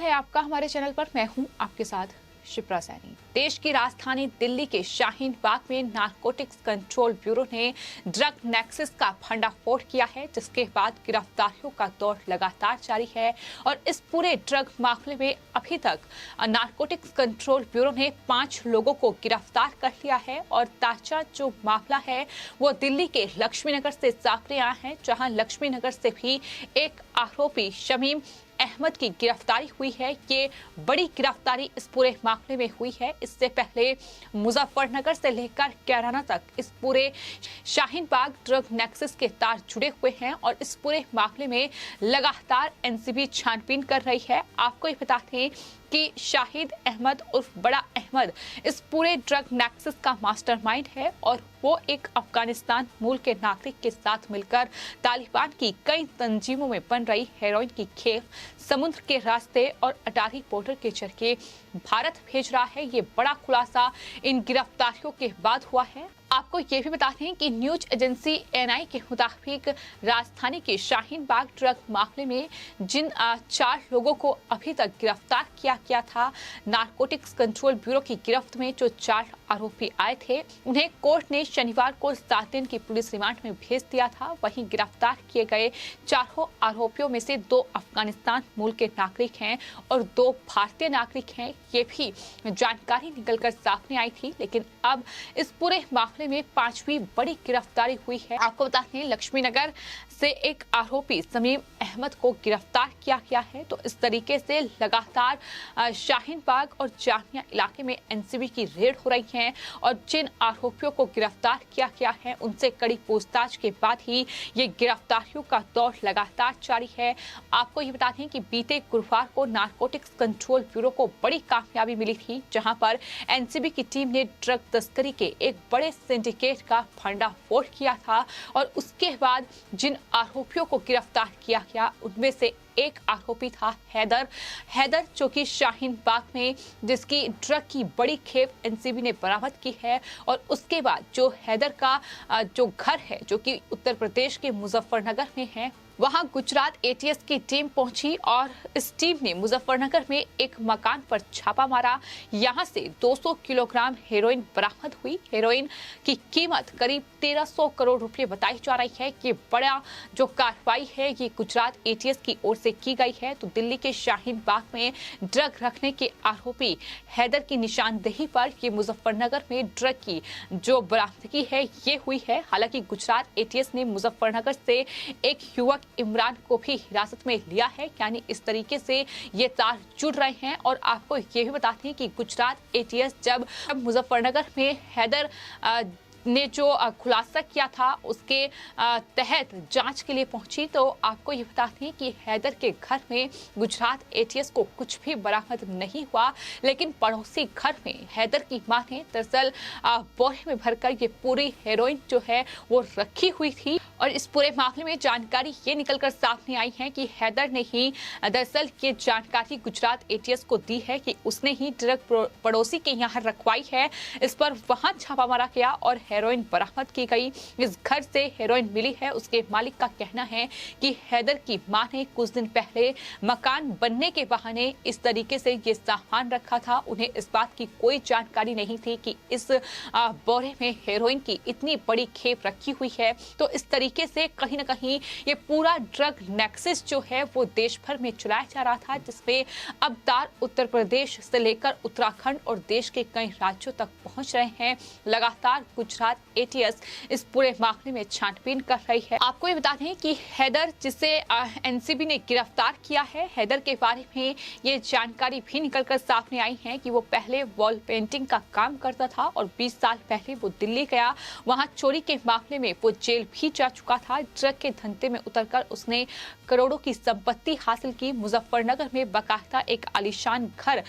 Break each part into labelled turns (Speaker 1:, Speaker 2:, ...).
Speaker 1: स्वागत है आपका हमारे चैनल पर। मैं हूं आपके साथ शिप्रा सैनी। देश की राजधानी दिल्ली के शाहीन बाग में नारकोटिक्स कंट्रोल ब्यूरो ने ड्रग नेक्सस का भंडाफोड़ किया है, जिसके बाद गिरफ्तारियों का दौर लगातार जारी है। और इस पूरे ड्रग मामले में अभी तक नारकोटिक्स कंट्रोल ब्यूरो ने 5 लोगों को गिरफ्तार कर लिया है। और ताजा जो मामला है वो दिल्ली के लक्ष्मी नगर से सामने आया है, जहां लक्ष्मी नगर से भी एक आरोपी शमीम अहमद की गिरफ्तारी हुई है। ये बड़ी गिरफ्तारी इस पूरे मामले में हुई है। इससे पहले मुजफ्फरनगर से लेकर कैराना तक इस पूरे शाहीन बाग ड्रग नेक्सस के तार जुड़े हुए हैं और इस पूरे मामले में लगातार एनसीबी छानबीन कर रही है। आपको ये बता दें कि शाहिद अहमद उर्फ बड़ा अहमद इस पूरे ड्रग नेक्सस का मास्टरमाइंड है और वो एक अफगानिस्तान मूल के नागरिक के साथ मिलकर तालिबान की कई तंजीमों में बन रही हेरोइन की खेप समुद्र के रास्ते और अटारी बॉर्डर के जरिए भारत भेज रहा है। ये बड़ा खुलासा इन गिरफ्तारियों के बाद हुआ है। आपको ये भी बता दें कि न्यूज एजेंसी एनआई के मुताबिक राजधानी के शाहीन बाग ड्रग मामले में जिन 4 लोगों को अभी तक गिरफ्तार किया गया था, नारकोटिक्स कंट्रोल ब्यूरो की गिरफ्त में जो 4 आरोपी आए थे, उन्हें कोर्ट ने शनिवार को 7 दिन की पुलिस रिमांड में भेज दिया था। वहीं गिरफ्तार किए गए 4 आरोपियों में से 2 अफगानिस्तान मूल के नागरिक हैं और 2 भारतीय नागरिक हैं। ये भी जानकारी निकलकर सामने आई थी, लेकिन अब इस पूरे मामले में 5वीं बड़ी गिरफ्तारी हुई है। आपको बता दें, लक्ष्मी नगर से एक आरोपी शमीम अहमद को गिरफ्तार किया गया है। तो इस तरीके से लगातार शाहीन बाग और जामिया इलाके में एनसीबी की रेड हो रही है और जिन आरोपियों को गिरफ्तार किया गया है उनसे कड़ी पूछताछ के बाद ही ये गिरफ्तारियों का दौर लगातार जारी है। आपको ये बता दें कि बीते गुरुवार को नारकोटिक्स कंट्रोल ब्यूरो को बड़ी कामयाबी मिली थी, जहां पर एनसीबी की टीम ने ड्रग तस्करी के एक बड़े सिंडिकेट का भंडाफोड़ किया था। और उसके बाद जिन आरोपियों को गिरफ्तार किया गया उनमें से एक आरोपी था हैदर, जो कि शाहीन बाग में जिसकी ड्रग की बड़ी खेप एनसीबी ने बरामद की है। और उसके बाद जो हैदर का जो घर है, जो कि उत्तर प्रदेश के मुजफ्फरनगर में है, वहां गुजरात एटीएस की टीम पहुंची और इस टीम ने मुजफ्फरनगर में एक मकान पर छापा मारा। यहां से 200 किलोग्राम हेरोइन बरामद हुई। हेरोइन की कीमत करीब 1300 करोड़ रुपए बताई जा रही है। ये बड़ा जो कार्रवाई है ये गुजरात एटीएस की ओर से की गई है। तो दिल्ली के शाहीन बाग में ड्रग रखने के आरोपी हैदर की निशानदेही पर ये मुजफ्फरनगर में ड्रग की जो बरामदगी है ये हुई है। हालांकि गुजरात एटीएस ने मुजफ्फरनगर से एक युवक इमरान को भी हिरासत में लिया है। यानी इस तरीके से ये तार जुड़ रहे हैं। और आपको ये भी बताते हैं कि गुजरात एटीएस जब मुजफ्फरनगर में हैदर ने जो खुलासा किया था उसके तहत जांच के लिए पहुंची, तो आपको ये बताते हैं कि हैदर के घर में गुजरात एटीएस को कुछ भी बरामद नहीं हुआ, लेकिन पड़ोसी घर में हैदर की मां ने दरअसल बोरे में भरकर ये पूरी हेरोइन जो है वो रखी हुई थी। और इस पूरे मामले में जानकारी ये निकलकर सामने आई है कि हैदर ने ही दरअसल ये जानकारी गुजरात एटीएस को दी है कि उसने ही ड्रग पड़ोसी के यहाँ रखवाई है। इस पर वहां छापा मारा गया और हेरोइन बरामद की गई। इस घर से हेरोइन मिली है। उसके मालिक का कहना है कि हैदर की मां ने कुछ दिन पहले मकान बनने के बहाने इस तरीके से ये सामान रखा था। उन्हें इस बात की कोई जानकारी नहीं थी कि इस बोरे में हेरोइन की इतनी बड़ी खेप रखी हुई है। तो इस तरीके से कहीं ना कहीं ये पूरा ड्रग नेक्सस जो है वो देश भर में चलाया जा रहा था, जिसमें अब तार उत्तर प्रदेश से लेकर उत्तराखंड और देश के कई राज्यों तक पहुंच रहे हैं। लगातार गुजरात एटीएस इस पूरे मामले में छानबीन कर रही है। आपको ये बता दें कि हैदर, जिसे एनसीबी ने गिरफ्तार किया है, हैदर के बारे में ये जानकारी भी निकलकर सामने आई है कि वो पहले वॉल पेंटिंग का काम करता था और 20 साल पहले वो दिल्ली गया। वहां चोरी के मामले में वो जेल भी जा चुका था। ड्रग के धंधे में उतरकर उसने करोड़ों की संपत्ति हासिल की। मुजफ्फरनगर में बाकायदा एक आलीशान घर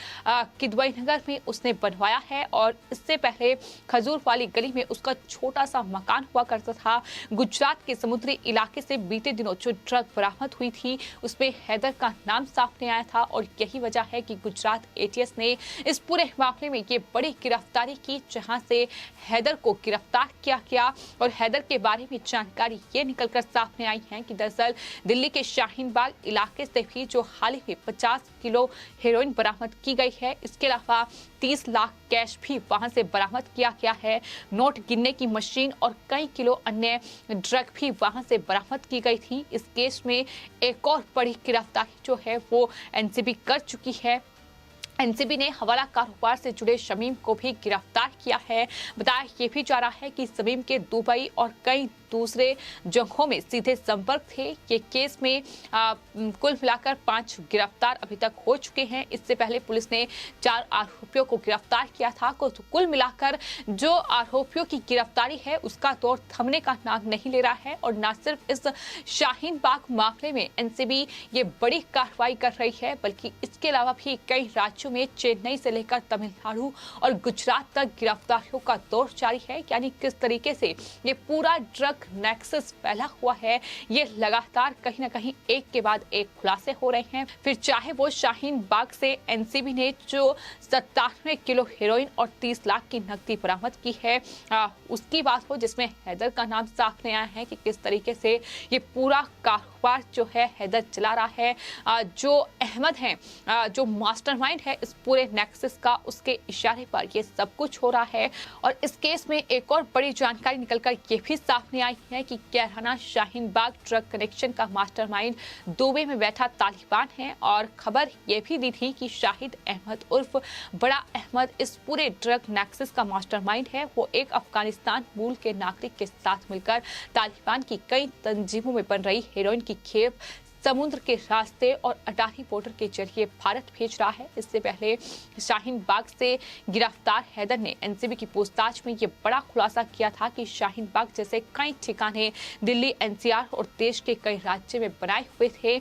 Speaker 1: किदवई नगर में उसने बनवाया है और इससे पहले खजूर वाली गली में उसका छोटा सा मकान हुआ करता था। गुजरात के समुद्री इलाके से बीते दिनों जो ड्रग बरामद हुई थी उसमें हैदर का नाम सामने आया था और यही वजह है कि गुजरात एटीएस ने इस पूरे मामले में ये बड़ी गिरफ्तारी की, जहां से हैदर को गिरफ्तार किया गया। और हैदर के बारे में जानकारी ये निकलकर सामने आई हैं कि दरअसल दिल्ली के शाहीन बाग इलाके से भी जो हाल ही में 50 किलो हेरोइन बरामद की गई है, इसके अलावा 30 लाख कैश भी वहां से बरामद किया गया है। नोट गिनने की मशीन और कई किलो अन्य ड्रग भी वहां से बरामद की गई थी। इस केस में एक और बड़ी गिरफ्तारी जो है वो एनसीबी कर चुकी है। एनसीबी ने हवाला कारोबार से जुड़े शमीम को भी गिरफ्तार किया है। बताया ये भी जा रहा है कि शमीम के दुबई और कई दूसरे जगहों में सीधे संपर्क थे। ये केस में कुल मिलाकर 5 गिरफ्तार अभी तक हो चुके हैं। इससे पहले पुलिस ने 4 आरोपियों को गिरफ्तार किया था। तो कुल मिलाकर जो आरोपियों की गिरफ्तारी है उसका दौर थमने का नाम नहीं ले रहा है। और न सिर्फ इस शाहीन बाग मामले में एनसीबी ये बड़ी कार्रवाई कर रही है, बल्कि इसके अलावा भी कई राज्यों में चेन्नई से लेकर तमिलनाडु और गुजरात तक गिरफ्तारियों का दौर जारी है। यानी किस तरीके से ये पूरा ड्रग नेक्सस फैला हुआ है, ये लगातार कहीं ना कहीं एक के बाद एक खुलासे हो रहे हैं। फिर चाहे वो शाहीन बाग से एनसीबी ने जो 97 किलो हेरोइन और 30 लाख की नकदी बरामद की है उसकी बात हो, जिसमें हैदर का नाम सामने आया है कि किस तरीके से ये पूरा कारोबार जो है हैदर चला रहा है। जो अहमद है, जो मास्टरमाइंड है इस पूरे नेक्सस का, उसके इशारे पर ये सब कुछ हो रहा है। और इस केस में एक और बड़ी जानकारी निकलकर ये भी सामने आई है कि कैराना शाहीन बाग ड्रग कनेक्शन का मास्टरमाइंड दुबई में बैठा तालिबान है। और खबर ये भी दी थी कि शाहिद अहमद उर्फ बड़ा अहमद इस पूरे ड्रग नेक्सस का मास्टरमाइंड है। वो एक अफगानिस्तान मूल के नागरिक के साथ मिलकर तालिबान की कई तंजीमों में बन रही हेरोइन की खेप समुद्र के रास्ते और अटारी बॉर्डर के जरिए भारत भेज रहा है। इससे पहले शाहीन बाग से गिरफ्तार हैदर ने एनसीबी की पूछताछ में ये बड़ा खुलासा किया था कि शाहीन बाग जैसे कई ठिकाने दिल्ली, एनसीआर और देश के कई राज्यों में बनाए हुए थे।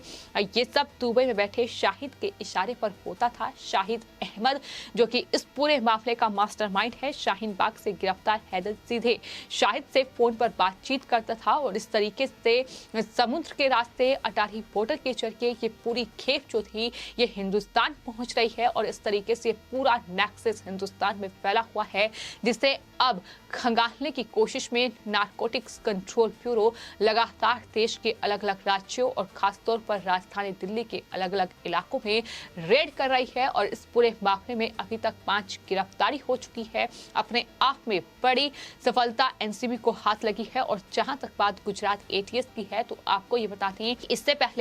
Speaker 1: ये सब दुबई में बैठे शाहिद के इशारे पर होता था। शाहिद अहमद जो कि इस पूरे मामले का मास्टरमाइंड है, शाहीन बाग से गिरफ्तार हैदर सीधे शाहिद से फोन पर बातचीत करता था और इस तरीके से समुद्र के रास्ते अटारी बॉर्डर के जरिए ये पूरी खेप जो थी ये हिंदुस्तान पहुंच रही है। और इस तरीके से पूरा नेक्सस हिंदुस्तान में फैला हुआ है, जिसे अब खंगालने की कोशिश में नारकोटिक्स कंट्रोल ब्यूरो लगातार देश के अलग अलग राज्यों और खासतौर पर राजधानी दिल्ली के अलग अलग इलाकों में रेड कर रही है। और इस पूरे मामले में अभी तक 5 गिरफ्तारी हो चुकी है। अपने आप में बड़ी सफलता एनसीबी को हाथ लगी है। और जहां तक बात गुजरात एटीएस की है, तो आपको ये बताते हैं कि इससे पहले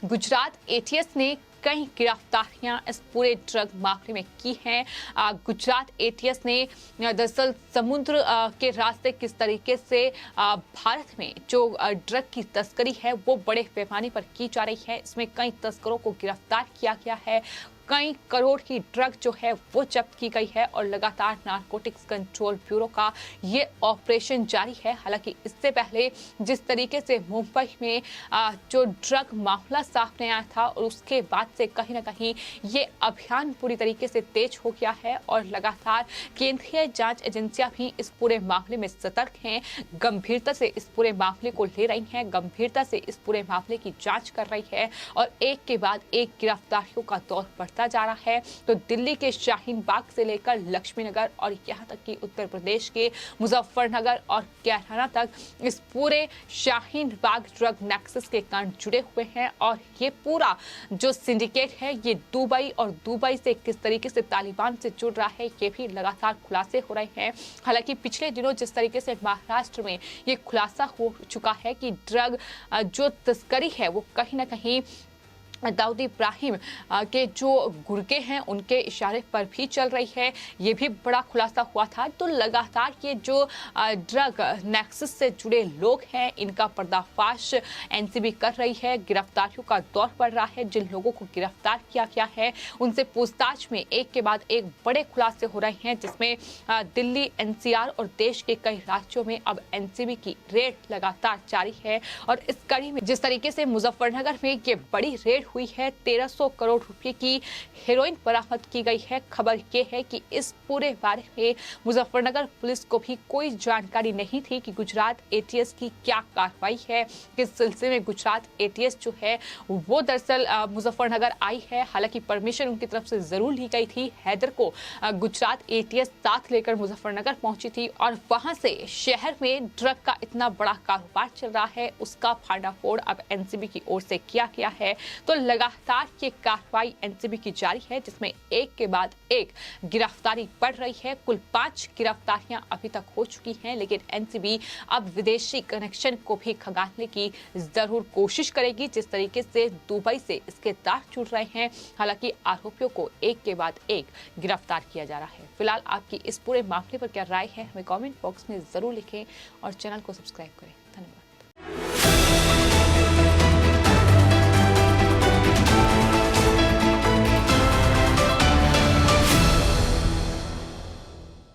Speaker 1: गुजरात एटीएस ने कई गिरफ्तारियां इस पूरे ड्रग मामले में की हैं। गुजरात एटीएस ने दरअसल समुद्र के रास्ते किस तरीके से भारत में जो ड्रग की तस्करी है वो बड़े पैमाने पर की जा रही है। इसमें कई तस्करों को गिरफ्तार किया गया है। कई करोड़ की ड्रग जो है वो जब्त की गई है। और लगातार नारकोटिक्स कंट्रोल ब्यूरो का ये ऑपरेशन जारी है। हालांकि इससे पहले जिस तरीके से मुंबई में जो ड्रग मामला सामने आया था और उसके बाद से कहीं ना कहीं ये अभियान पूरी तरीके से तेज हो गया है। और लगातार केंद्रीय जांच एजेंसियां भी इस पूरे मामले में सतर्क हैं, गंभीरता से इस पूरे मामले को ले रही हैं, गंभीरता से इस पूरे मामले की जांच कर रही है। और एक के बाद एक गिरफ्तारियों का दौर बढ़ता जा रहा है। तो दिल्ली के शाहीन बाग से लेकर लक्ष्मी नगर और यहाँ तक कि उत्तर प्रदेश के मुजफ्फरनगर और कैराना तक इस पूरे शाहीन बाग ड्रग नेक्सस के कांड जुड़े हुए हैं। और ये पूरा जो सिंडिकेट है ये दुबई और दुबई से किस तरीके से तालिबान से जुड़ रहा है, ये भी लगातार खुलासे हो रहे हैं। हालांकि पिछले दिनों जिस तरीके से महाराष्ट्र में ये खुलासा हो चुका है कि ड्रग जो तस्करी है वो कहीं ना कहीं दाऊद इब्राहिम के जो गुर्गे हैं उनके इशारे पर भी चल रही है, ये भी बड़ा खुलासा हुआ था। तो लगातार ये जो ड्रग नेक्सस से जुड़े लोग हैं इनका पर्दाफाश एनसीबी कर रही है। गिरफ्तारियों का दौर बढ़ रहा है। जिन लोगों को गिरफ्तार किया गया है उनसे पूछताछ में एक के बाद एक बड़े खुलासे हो रहे हैं, जिसमें दिल्ली, एनसीआर और देश के कई राज्यों में अब एनसीबी की रेड लगातार जारी है। और इस कड़ी में जिस तरीके से मुजफ्फरनगर में ये बड़ी रेड हुई है। 1300 करोड़ रुपए की हेरोइन बरामद की गई है। खबर यह है कि इस पूरे बारे में मुजफ्फरनगर पुलिस को भी कोई जानकारी नहीं थी कि गुजरात एटीएस की क्या कार्रवाई है। किस सिलसिले में गुजरात एटीएस जो है वो दरअसल मुजफ्फरनगर आई है। हालांकि परमिशन उनकी तरफ से जरूर ली गई थी। हैदर को गुजरात एटीएस साथ लेकर मुजफ्फरनगर पहुंची थी और वहां से शहर में ड्रग का इतना बड़ा कारोबार चल रहा है, उसका फांडाफोड़ अब एनसीबी की ओर से किया गया है। तो लगातार ये कार्रवाई एनसीबी की जारी है, जिसमें एक के बाद एक गिरफ्तारी बढ़ रही है। कुल 5 गिरफ्तारियां अभी तक हो चुकी हैं, लेकिन एनसीबी अब विदेशी कनेक्शन को भी खंगालने की जरूर कोशिश करेगी, जिस तरीके से दुबई से इसके तार जुड़ रहे हैं। हालांकि आरोपियों को एक के बाद एक गिरफ्तार किया जा रहा है। फिलहाल आपकी इस पूरे मामले पर क्या राय है, हमें कमेंट बॉक्स में जरूर लिखें और चैनल को सब्सक्राइब करें। धन्यवाद।